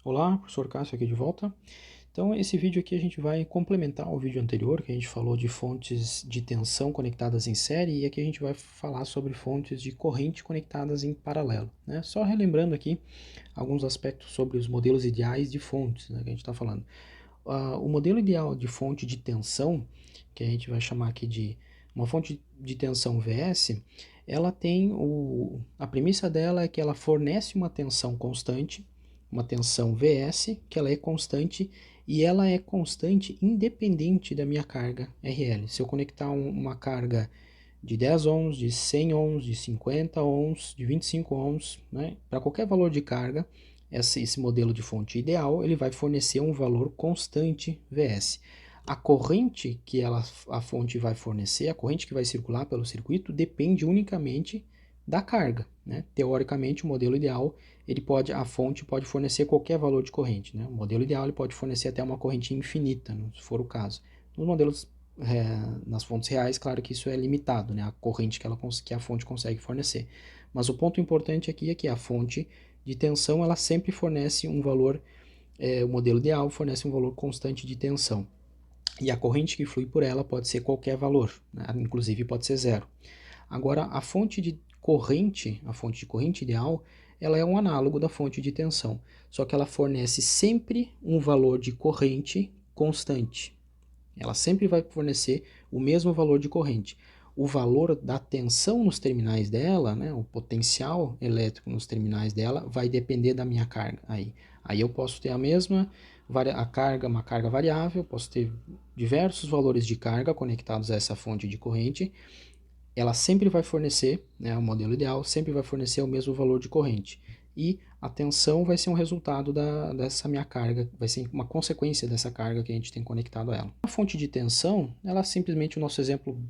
Olá, professor Cássio aqui de volta. Então, esse vídeo aqui a gente vai complementar o vídeo anterior, que a gente falou de fontes de tensão conectadas em série, e aqui a gente vai falar sobre fontes de corrente conectadas em paralelo, né? Só relembrando aqui alguns aspectos sobre os modelos ideais de fontes, né, que a gente está falando. O modelo ideal de fonte de tensão, que a gente vai chamar aqui de uma fonte de tensão VS, ela tem a premissa dela é que ela fornece uma tensão constante, uma tensão VS, que ela é constante e ela é constante independente da minha carga RL. Se eu conectar uma carga de 10 ohms, de 100 ohms, de 50 ohms, de 25 ohms, né, para qualquer valor de carga, esse modelo de fonte ideal ele vai fornecer um valor constante VS. A corrente que a fonte vai fornecer, a corrente que vai circular pelo circuito, depende unicamente da carga, né? Teoricamente, o modelo ideal, a fonte pode fornecer qualquer valor de corrente, né? O modelo ideal ele pode fornecer até uma corrente infinita, se for o caso. Nos modelos nas fontes reais, claro que isso é limitado, né? A corrente que a fonte consegue fornecer. Mas o ponto importante aqui é que a fonte de tensão ela sempre fornece um valor, o modelo ideal fornece um valor constante de tensão. E a corrente que flui por ela pode ser qualquer valor, né? Inclusive pode ser zero. Agora, a fonte de corrente ideal, ela é um análogo da fonte de tensão, só que ela fornece sempre um valor de corrente constante. Ela sempre vai fornecer o mesmo valor de corrente. O valor da tensão nos terminais dela, né, o potencial elétrico nos terminais dela, vai depender da minha carga. Aí eu posso ter uma carga variável, posso ter diversos valores de carga conectados a essa fonte de corrente. Ela sempre vai fornecer, né, o modelo ideal sempre vai fornecer o mesmo valor de corrente. E a tensão vai ser um resultado dessa minha carga, vai ser uma consequência dessa carga que a gente tem conectado a ela. A fonte de tensão, ela simplesmente, o nosso exemplo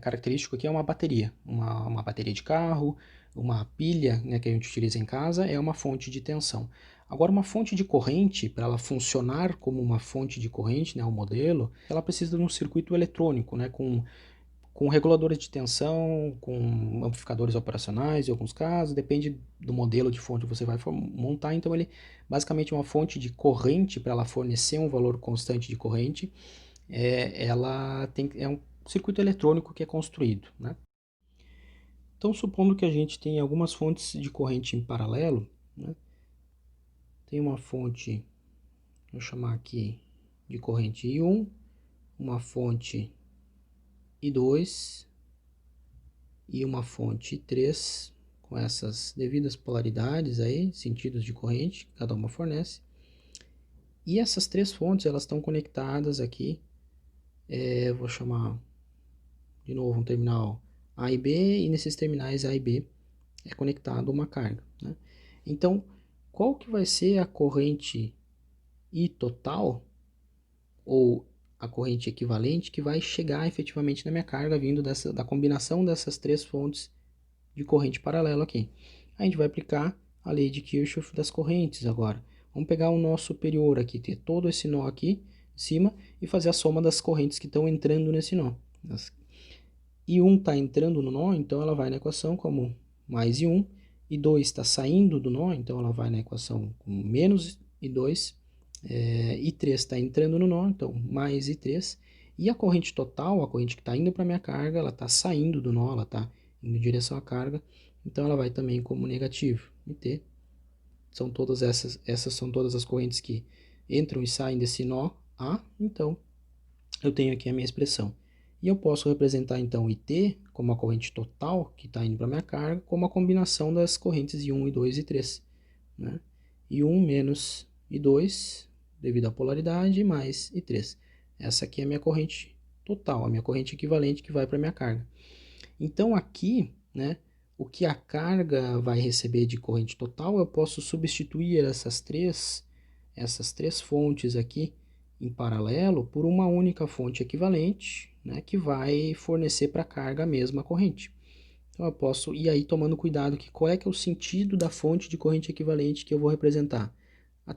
característico aqui é uma bateria. Uma bateria de carro, uma pilha, né, que a gente utiliza em casa, é uma fonte de tensão. Agora, uma fonte de corrente, para ela funcionar como uma fonte de corrente, né, o modelo, ela precisa de um circuito eletrônico, né, com reguladores de tensão, com amplificadores operacionais, em alguns casos, depende do modelo de fonte que você vai montar. Então, ele basicamente uma fonte de corrente, para ela fornecer um valor constante de corrente, é um circuito eletrônico que é construído, né? Então, supondo que a gente tem algumas fontes de corrente em paralelo, né? Tem uma fonte, vou chamar aqui de corrente I1, uma fonte I2 e uma fonte 3 com essas devidas polaridades aí, sentidos de corrente, cada uma fornece. E essas três fontes, elas estão conectadas aqui, vou chamar de novo um terminal A e B, e nesses terminais A e B é conectado uma carga, né? Então, qual que vai ser a corrente I total, ou a corrente equivalente, que vai chegar efetivamente na minha carga, vindo da combinação dessas três fontes de corrente paralela aqui? A gente vai aplicar a lei de Kirchhoff das correntes agora. Vamos pegar o nó superior aqui, ter todo esse nó aqui em cima e fazer a soma das correntes que estão entrando nesse nó. I1 está entrando no nó, então ela vai na equação como mais I1. I2 está saindo do nó, então ela vai na equação como menos I2. I3 está entrando no nó, então mais I3. E a corrente total, a corrente que está indo para a minha carga, ela está saindo do nó, ela está indo em direção à carga, então ela vai também como negativo. IT essas são todas as correntes que entram e saem desse nó A, então eu tenho aqui a minha expressão. E eu posso representar então IT como a corrente total que está indo para a minha carga, como a combinação das correntes I1, I2 e I3. Né? I1 menos I2, devido à polaridade, mais I3. Essa aqui é a minha corrente total, a minha corrente equivalente que vai para a minha carga. Então aqui, né, o que a carga vai receber de corrente total, eu posso substituir essas três fontes aqui em paralelo por uma única fonte equivalente, né, que vai fornecer para a carga a mesma corrente. Então eu posso ir aí tomando cuidado que qual é que é o sentido da fonte de corrente equivalente que eu vou representar.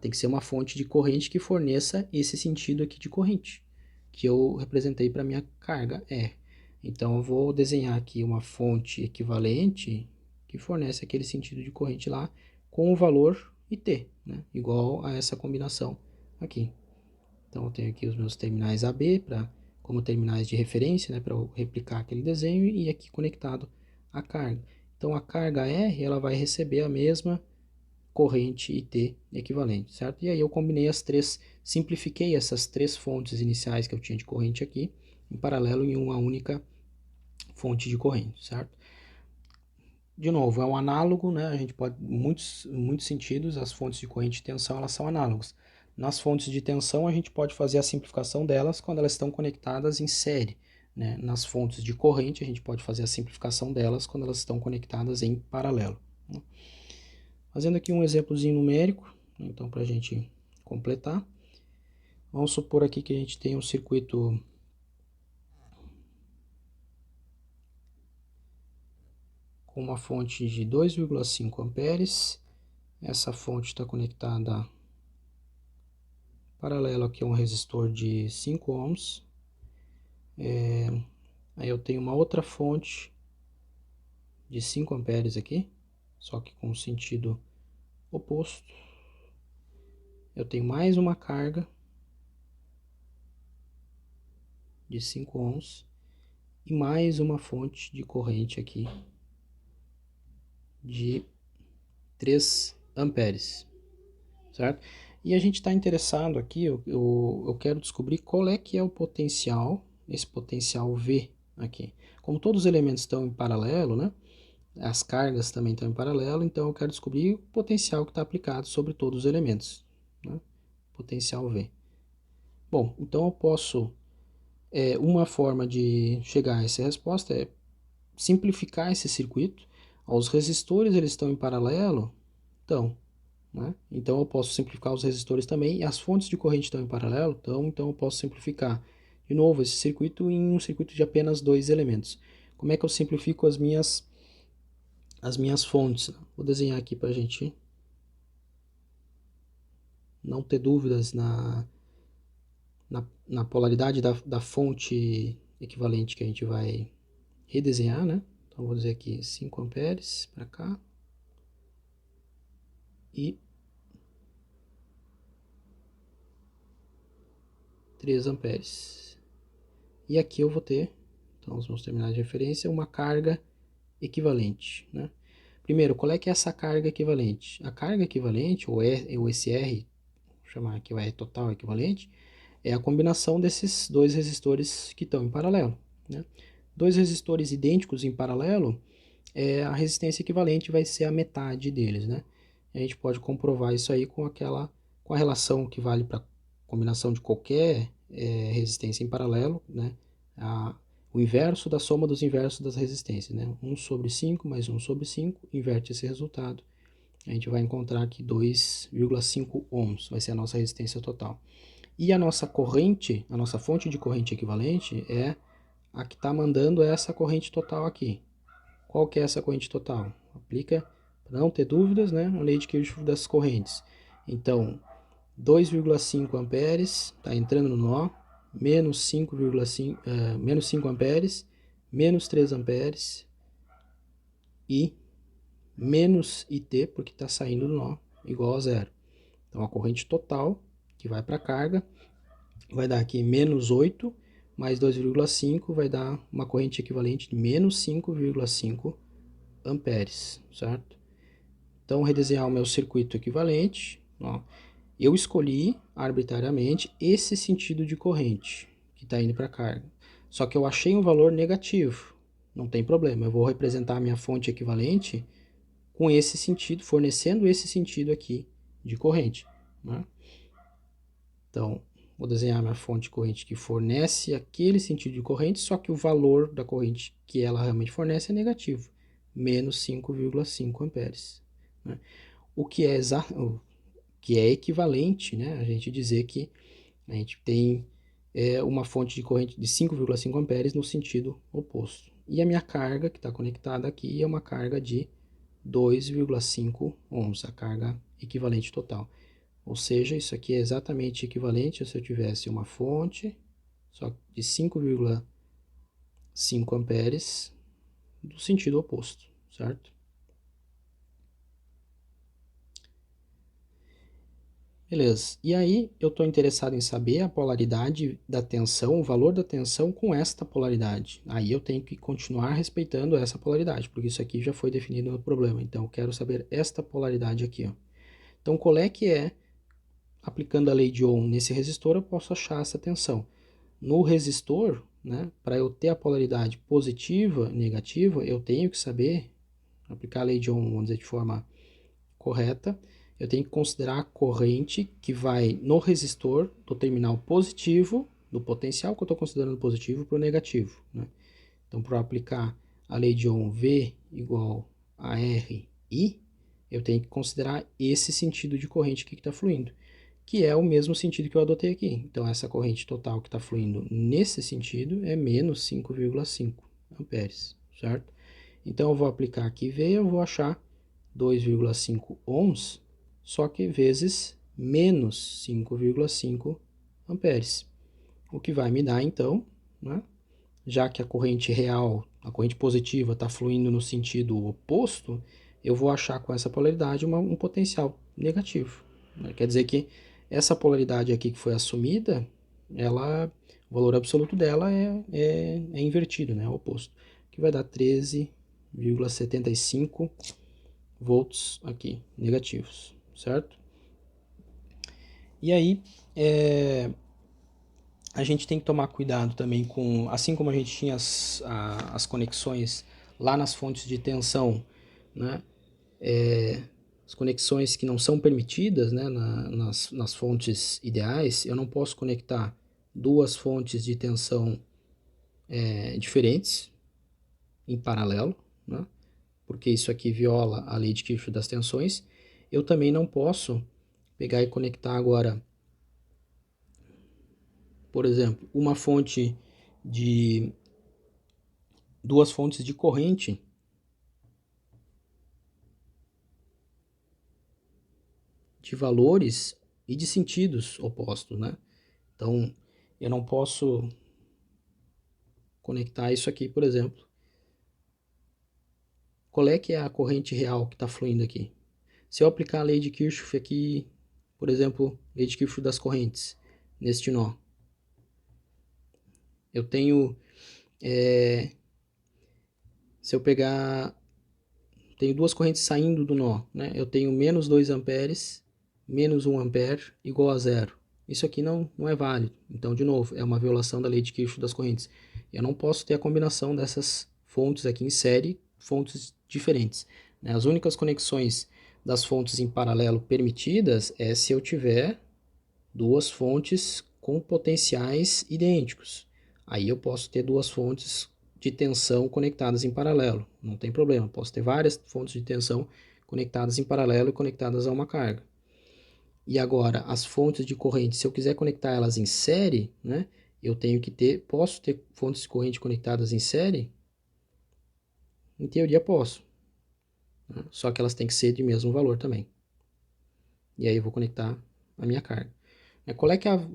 Tem que ser uma fonte de corrente que forneça esse sentido aqui de corrente, que eu representei para minha carga R. Então eu vou desenhar aqui uma fonte equivalente que fornece aquele sentido de corrente lá com o valor e T, né? Igual a essa combinação aqui. Então eu tenho aqui os meus terminais AB como terminais de referência, né, para eu replicar aquele desenho, e aqui conectado a carga. Então a carga R ela vai receber a mesma corrente IT equivalente, certo? E aí eu combinei simplifiquei essas três fontes iniciais que eu tinha de corrente aqui, em paralelo em uma única fonte de corrente, certo? De novo, é um análogo, né? A gente pode, muitos sentidos, as fontes de corrente de tensão, elas são análogas. Nas fontes de tensão, a gente pode fazer a simplificação delas quando elas estão conectadas em série, né? Nas fontes de corrente, a gente pode fazer a simplificação delas quando elas estão conectadas em paralelo, né? Fazendo aqui um exemplozinho numérico, então para a gente completar. Vamos supor aqui que a gente tem um circuito com uma fonte de 2,5 amperes. Essa fonte está conectada paralelo aqui a um resistor de 5 ohms. Aí eu tenho uma outra fonte de 5 amperes aqui, só que com sentido oposto. Eu tenho mais uma carga de 5 ohms e mais uma fonte de corrente aqui de 3 amperes, certo? E a gente está interessado aqui, eu quero descobrir qual é que é o potencial, esse potencial V aqui. Como todos os elementos estão em paralelo, né? As cargas também estão em paralelo, então eu quero descobrir o potencial que está aplicado sobre todos os elementos, né? Potencial V. Bom, então eu posso, uma forma de chegar a essa resposta é simplificar esse circuito. Os resistores eles estão em paralelo, então, né? Então eu posso simplificar os resistores também, e as fontes de corrente estão em paralelo, então eu posso simplificar de novo esse circuito em um circuito de apenas dois elementos. Como é que eu simplifico as minhas fontes? Vou desenhar aqui para a gente não ter dúvidas na polaridade da fonte equivalente que a gente vai redesenhar, né? Então vou dizer aqui 5 amperes para cá e 3 amperes. E aqui eu vou ter, então os meus terminais de referência, uma carga equivalente, né? Primeiro, qual é que é essa carga equivalente? A carga equivalente, ou esse R, vou chamar aqui o R total equivalente, é a combinação desses dois resistores que estão em paralelo, né? Dois resistores idênticos em paralelo, a resistência equivalente vai ser a metade deles, né? A gente pode comprovar isso aí com a relação que vale para combinação de qualquer resistência em paralelo, né? O inverso da soma dos inversos das resistências, né? 1 sobre 5 mais 1 sobre 5, inverte esse resultado. A gente vai encontrar aqui 2,5 ohms, vai ser a nossa resistência total. E a nossa corrente, a nossa fonte de corrente equivalente é a que está mandando essa corrente total aqui. Qual que é essa corrente total? Aplica, para não ter dúvidas, né, a lei de Kirchhoff das correntes. Então, 2,5 amperes está entrando no nó, menos 5,5, menos 5 amperes, menos 3 amperes e menos IT, porque está saindo do nó, igual a zero. Então, a corrente total, que vai para a carga, vai dar aqui menos 8 mais 2,5 vai dar uma corrente equivalente de menos 5,5 amperes, certo? Então, redesenhar o meu circuito equivalente, ó, eu escolhi arbitrariamente esse sentido de corrente que está indo para a carga. Só que eu achei um valor negativo, não tem problema, eu vou representar a minha fonte equivalente com esse sentido, fornecendo esse sentido aqui de corrente, né? Então, vou desenhar minha fonte de corrente que fornece aquele sentido de corrente, só que o valor da corrente que ela realmente fornece é negativo, menos 5,5 amperes, né? O que é equivalente, né, a gente dizer que a gente tem uma fonte de corrente de 5,5 amperes no sentido oposto. E a minha carga que está conectada aqui é uma carga de 2,5 ohms, a carga equivalente total. Ou seja, isso aqui é exatamente equivalente se eu tivesse uma fonte só de 5,5 amperes do sentido oposto, certo? Beleza. E aí eu estou interessado em saber a polaridade da tensão, o valor da tensão com esta polaridade. Aí eu tenho que continuar respeitando essa polaridade, porque isso aqui já foi definido no problema. Então eu quero saber esta polaridade aqui, ó. Então qual é que é, aplicando a lei de Ohm nesse resistor, eu posso achar essa tensão. No resistor, né, para eu ter a polaridade positiva e negativa, eu tenho que saber aplicar a lei de Ohm, vamos dizer, de forma correta, eu tenho que considerar a corrente que vai no resistor do terminal positivo, do potencial que eu estou considerando positivo, para o negativo. Né? Então, para aplicar a lei de Ohm V igual a RI, eu tenho que considerar esse sentido de corrente que está fluindo, que é o mesmo sentido que eu adotei aqui. Então, essa corrente total que está fluindo nesse sentido é menos 5,5 amperes, certo? Então, eu vou aplicar aqui V, eu vou achar 2,5 ohms, só que vezes menos 5,5 amperes. O que vai me dar, então, né, já que a corrente real, a corrente positiva, está fluindo no sentido oposto, eu vou achar com essa polaridade um potencial negativo. Né? Quer dizer que essa polaridade aqui que foi assumida, o valor absoluto dela é invertido, né? É o oposto, que vai dar 13,75 volts aqui, negativos, certo? E aí, a gente tem que tomar cuidado também com, assim como a gente tinha as conexões lá nas fontes de tensão, né? As conexões que não são permitidas, né, nas fontes ideais, eu não posso conectar duas fontes de tensão diferentes em paralelo, né? Porque isso aqui viola a lei de Kirchhoff das tensões. Eu também não posso pegar e conectar agora, por exemplo, duas fontes de corrente de valores e de sentidos opostos, né? Então, eu não posso conectar isso aqui, por exemplo. Qual é que é a corrente real que está fluindo aqui? Se eu aplicar a lei de Kirchhoff aqui, por exemplo, lei de Kirchhoff das correntes, neste nó, eu tenho, se eu pegar, tenho duas correntes saindo do nó, né? Eu tenho menos 2 amperes, menos 1 ampere, igual a zero. Isso aqui não é válido. Então, de novo, é uma violação da lei de Kirchhoff das correntes. Eu não posso ter a combinação dessas fontes aqui em série, fontes diferentes. Né? As únicas conexões das fontes em paralelo permitidas é se eu tiver duas fontes com potenciais idênticos. Aí eu posso ter duas fontes de tensão conectadas em paralelo, não tem problema. Posso ter várias fontes de tensão conectadas em paralelo e conectadas a uma carga. E agora, as fontes de corrente, se eu quiser conectar elas em série, né, eu tenho que posso ter fontes de corrente conectadas em série? Em teoria posso, né? Só que elas têm que ser de mesmo valor também. E aí eu vou conectar a minha carga. Qual é que é a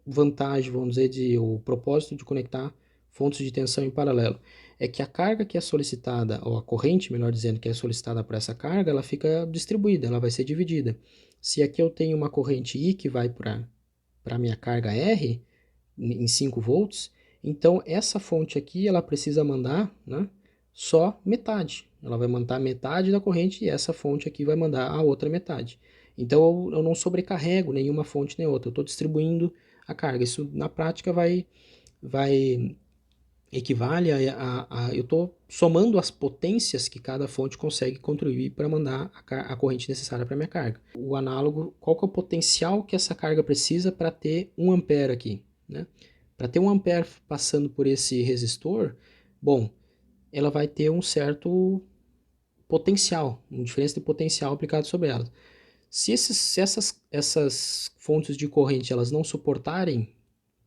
vantagem, vamos dizer, o propósito de conectar fontes de tensão em paralelo? É que a carga que é solicitada, ou a corrente, melhor dizendo, que é solicitada para essa carga, ela fica distribuída, ela vai ser dividida. Se aqui eu tenho uma corrente I que vai para a minha carga R, em 5 volts, então essa fonte aqui, ela precisa mandar, né, só metade. Ela vai mandar metade da corrente e essa fonte aqui vai mandar a outra metade. Então eu não sobrecarrego nenhuma fonte nem outra, eu estou distribuindo a carga. Isso na prática vai equivale eu estou somando as potências que cada fonte consegue contribuir para mandar a corrente necessária para a minha carga. O análogo, qual que é o potencial que essa carga precisa para ter 1 ampere aqui? Né? Para ter 1 ampere passando por esse resistor, bom, ela vai ter um certo potencial, uma diferença de potencial aplicado sobre ela. Se essas fontes de corrente elas não suportarem,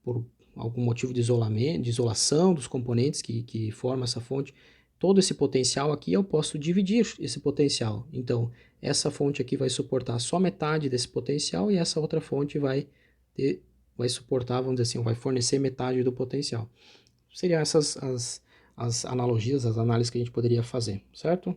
por algum motivo de isolamento, de isolação dos componentes que formam essa fonte, todo esse potencial aqui eu posso dividir esse potencial. Então, essa fonte aqui vai suportar só metade desse potencial e essa outra fonte vai suportar, vamos dizer assim, vai fornecer metade do potencial. Seriam essas as analogias, as análises que a gente poderia fazer, certo?